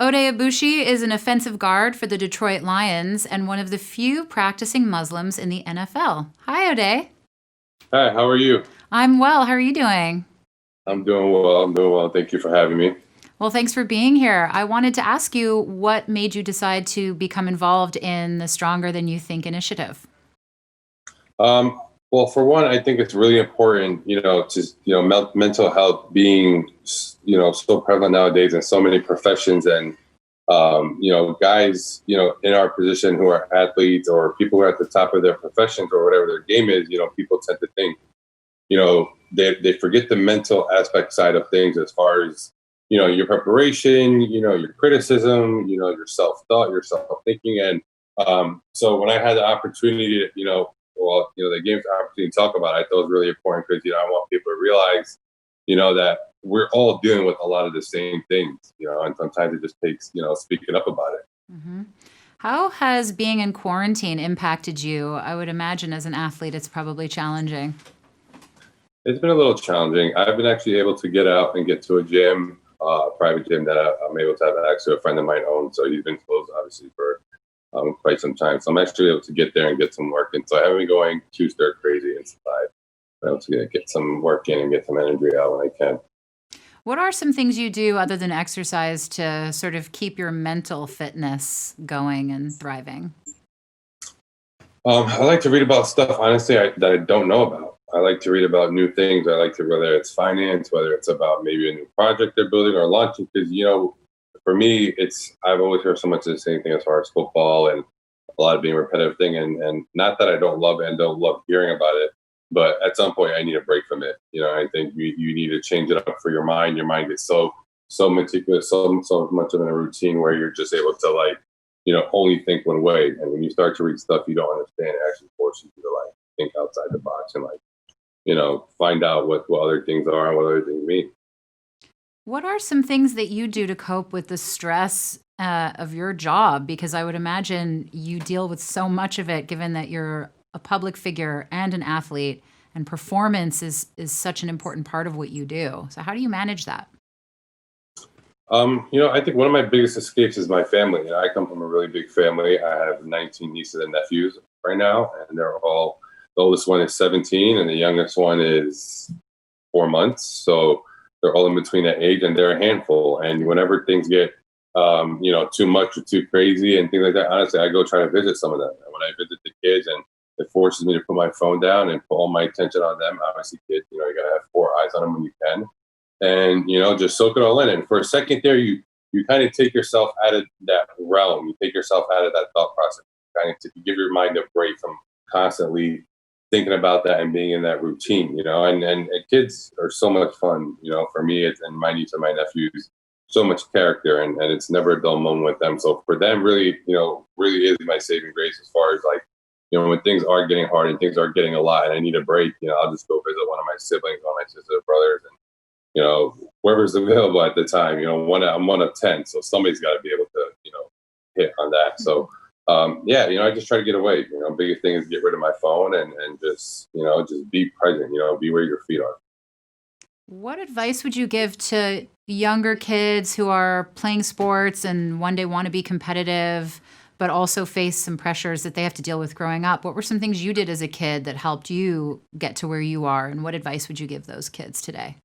Oday Aboushi is an offensive guard for the Detroit Lions and one of the few practicing Muslims in the NFL. Hi, Oday. Hi, how are you? I'm well. How are you doing? I'm doing well. I'm doing well. Thank you for having me. Well, thanks for being here. I wanted to ask you what made you decide to become involved in the Stronger Than You Think initiative? Um, well, for one, I think it's really important, mental health being, so prevalent nowadays in so many professions and, guys, in our position who are athletes or people who are at the top of their professions or whatever their game is, people tend to think, they forget the mental aspect side of things as far as, your preparation, your criticism, your self-thought, your self-thinking. And so when I had the opportunity to, they gave me the opportunity to talk about it, I thought it was really important because, I want people to realize, that we're all dealing with a lot of the same things, and sometimes it just takes, speaking up about it. hmm How has being in quarantine impacted you? I would imagine as an athlete, it's probably challenging. It's been a little challenging. I've been actually able to get out and get to a gym, a private gym that I'm able to have access to. A friend of mine owns, so he's been closed obviously for quite some time. So I'm actually able to get there and get some work in. So I haven't been going too stir crazy inside. I'm able to get some work in and get some energy out when I can. What are some things you do other than exercise to sort of keep your mental fitness going and thriving? I like to read about stuff, honestly, that I don't know about. I like to read about new things. I like to, whether it's finance, whether it's about maybe a new project they're building or launching. Because, for me, I've always heard so much of the same thing as far as football and a lot of being a repetitive thing. And not that I don't love it and don't love hearing about it, but at some point I need a break from it. I think you need to change it up for your mind. Your mind gets so meticulous, so much of in a routine where you're just able to only think one way. And when you start to read stuff you don't understand, it actually forces you to think outside the box and find out what other things are and what other things mean. What are some things that you do to cope with the stress of your job? Because I would imagine you deal with so much of it, given that you're a public figure and an athlete, and performance is such an important part of what you do. So, how do you manage that? I think one of my biggest escapes is my family. I come from a really big family. I have 19 nieces and nephews right now, and the oldest one is 17, and the youngest one is 4 months. So they're all in between that age, and they're a handful. And whenever things get, too much or too crazy and things like that, honestly, I go try to visit some of them. And when I visit the kids, and it forces me to put my phone down and put all my attention on them. Obviously, kids, you gotta have four eyes on them when you can, and just soak it all in. And for a second there, you kind of take yourself out of that realm. You take yourself out of that thought process. Kind of give your mind a break from constantly thinking about that and being in that routine. And kids are so much fun. For me, and my niece and my nephews, so much character, and it's never a dull moment with them. So for them, really, really is my saving grace as far as when things are getting hard and things are getting a lot and I need a break, I'll just go visit one of my siblings, one of my sister brothers, and whoever's available at the time. I'm one of 10, so somebody's got to be able to, hit on that. So, I just try to get away. Biggest thing is get rid of my phone and just be present. Be where your feet are. What advice would you give to younger kids who are playing sports and one day want to be competitive, but also face some pressures that they have to deal with growing up? What were some things you did as a kid that helped you get to where you are? And what advice would you give those kids today?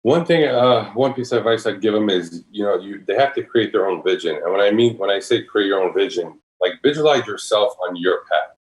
One piece of advice I'd give them is, they have to create their own vision. And when I say create your own vision, visualize yourself on your path.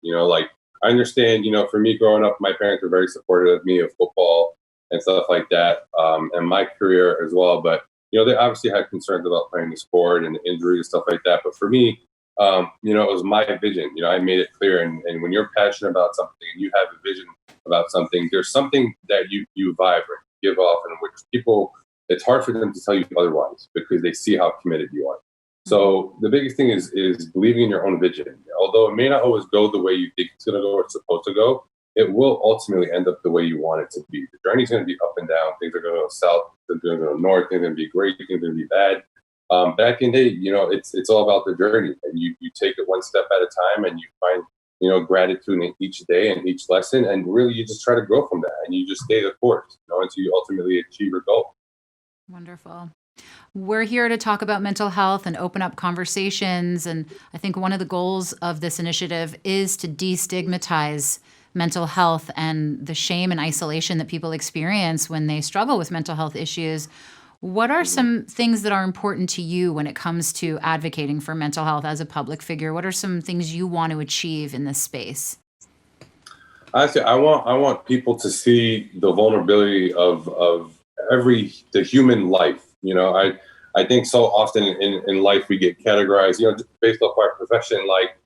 I understand, for me growing up, my parents were very supportive of me of football and stuff like that, and my career as well. But they obviously had concerns about playing the sport and the injuries and stuff like that. But for me, it was my vision. I made it clear. And when you're passionate about something and you have a vision about something, there's something that you vibe or give off, and which people, it's hard for them to tell you otherwise because they see how committed you are. So the biggest thing is believing in your own vision. Although it may not always go the way you think it's going to go or it's supposed to go, it will ultimately end up the way you want it to be. The journey's going to be up and down. Things are going to go south. Things are going to go north. Things are going to be great. Things are going to be bad. Back in the day, it's all about the journey, and you take it one step at a time, and you find gratitude in each day and each lesson, and really you just try to grow from that, and you just stay the course, until you ultimately achieve your goal. Wonderful. We're here to talk about mental health and open up conversations. And I think one of the goals of this initiative is to destigmatize mental health and the shame and isolation that people experience when they struggle with mental health issues. What are Mhm. some things that are important to you when it comes to advocating for mental health as a public figure? What are some things you want to achieve in this space? Honestly, I want people to see the vulnerability of the human life. I think so often in life we get categorized, just based off our profession. Like,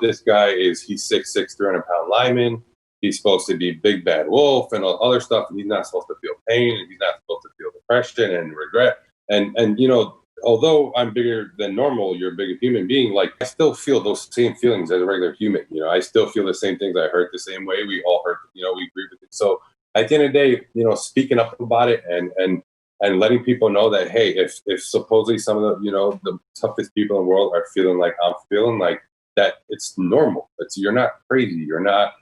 this guy he's 6'6", 300-pound lineman. He's supposed to be big bad wolf and all other stuff, and he's not supposed to feel pain, and he's not supposed to feel depression and regret. And although I'm bigger than normal, you're a bigger human being. Like, I still feel those same feelings as a regular human. I still feel the same things. I hurt the same way. We all hurt. We agree with it. So at the end of the day, speaking up about it and letting people know that, hey, if supposedly some of the toughest people in the world are feeling like I'm feeling, like that, it's normal. You're not crazy. You're not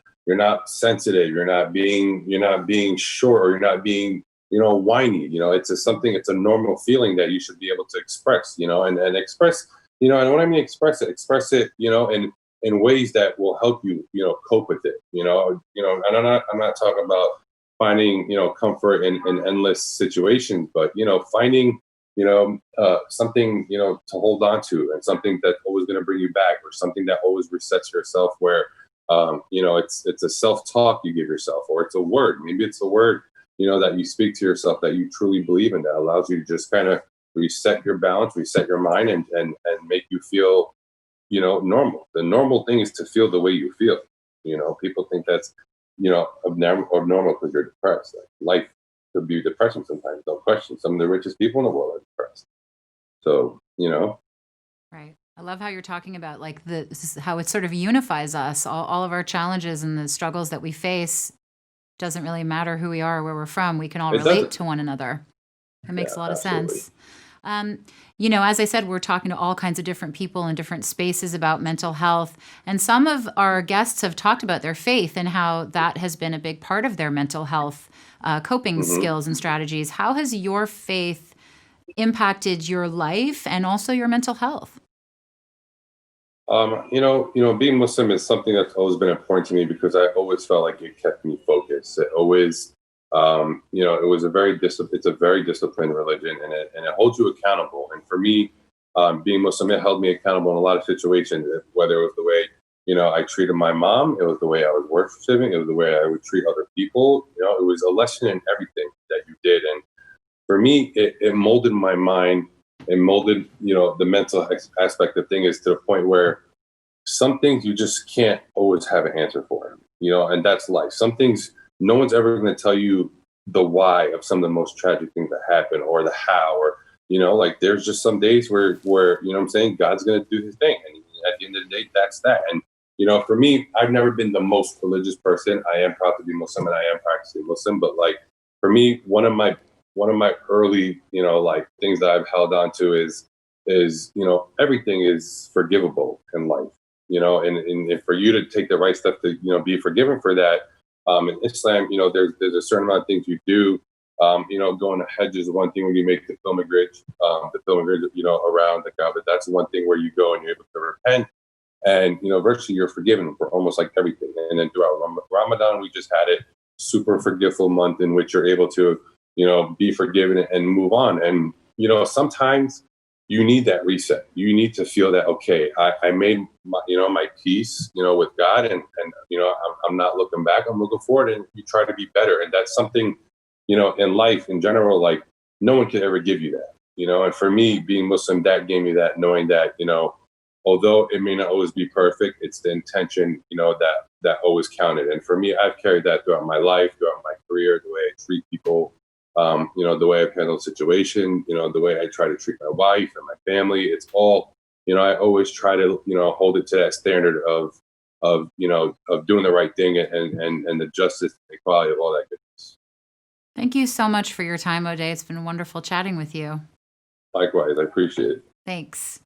sensitive. You're not being short, or you're not being whiny. It's a normal feeling that you should be able to express, and express, and when I mean express it, in ways that will help you, cope with it, and I'm not talking about finding, comfort in endless situations, but, finding, something, to hold on to, and something that's always going to bring you back, or something that always resets yourself, where, it's a self-talk you give yourself, or it's a word, maybe it's a word, that you speak to yourself that you truly believe in, that allows you to just kind of reset your balance, reset your mind, and make you feel, normal. The normal thing is to feel the way you feel. People think that's, abnormal because you're depressed. Like, life could be depressing sometimes. No question. Some of the richest people in the world are depressed. So, Right. I love how you're talking about like how it sort of unifies us, all of our challenges and the struggles that we face. Doesn't really matter who we are or where we're from. We can all it relate doesn't. to one another. It makes Yeah, a lot of absolutely. sense. Um, as I said, we're talking to all kinds of different people in different spaces about mental health. And some of our guests have talked about their faith and how that has been a big part of their mental health coping hmm skills and strategies. How has your faith impacted your life and also your mental health? Being Muslim is something that's always been important to me, because I always felt like it kept me focused. It always, it was it's a very disciplined religion, and it holds you accountable. And for me, being Muslim, it held me accountable in a lot of situations. Whether it was the way, I treated my mom, it was the way I was worshiping, it was the way I would treat other people. It was a lesson in everything that you did. And for me, it molded my mind, and molded, the mental aspect of things, to the point where some things you just can't always have an answer for, and that's life. Some things no one's ever going to tell you the why of some of the most tragic things that happen, or the how, or, like, there's just some days where, what I'm saying, God's going to do his thing. And at the end of the day, that's that. And, for me, I've never been the most religious person. I am proud to be Muslim, and I am practicing Muslim. But, like, for me, one of my early, like, things that I've held on to is, everything is forgivable in life, and for you to take the right step to, be forgiven for that. In Islam, there's a certain amount of things you do. Going to Hajj is one thing when you make the pilgrimage, around the Kaaba. That's one thing where you go and you're able to repent, and, virtually you're forgiven for almost like everything. And then throughout Ramadan, we just had a super forgiveful month in which you're able to, be forgiven and move on. And, sometimes you need that reset. You need to feel that, okay, I made my peace, with God, and I'm not looking back. I'm looking forward, and you try to be better. And that's something, in life in general, like, no one can ever give you that. And for me, being Muslim, that gave me that, knowing that, although it may not always be perfect, it's the intention, that always counted. And for me, I've carried that throughout my life, throughout my career, the way I treat people, the way I've handled situation, the way I try to treat my wife and my family. It's all, I always try to, hold it to that standard of doing the right thing, and the justice and equality of all that goodness. Thank you so much for your time, Oday. It's been wonderful chatting with you. Likewise, I appreciate it. Thanks.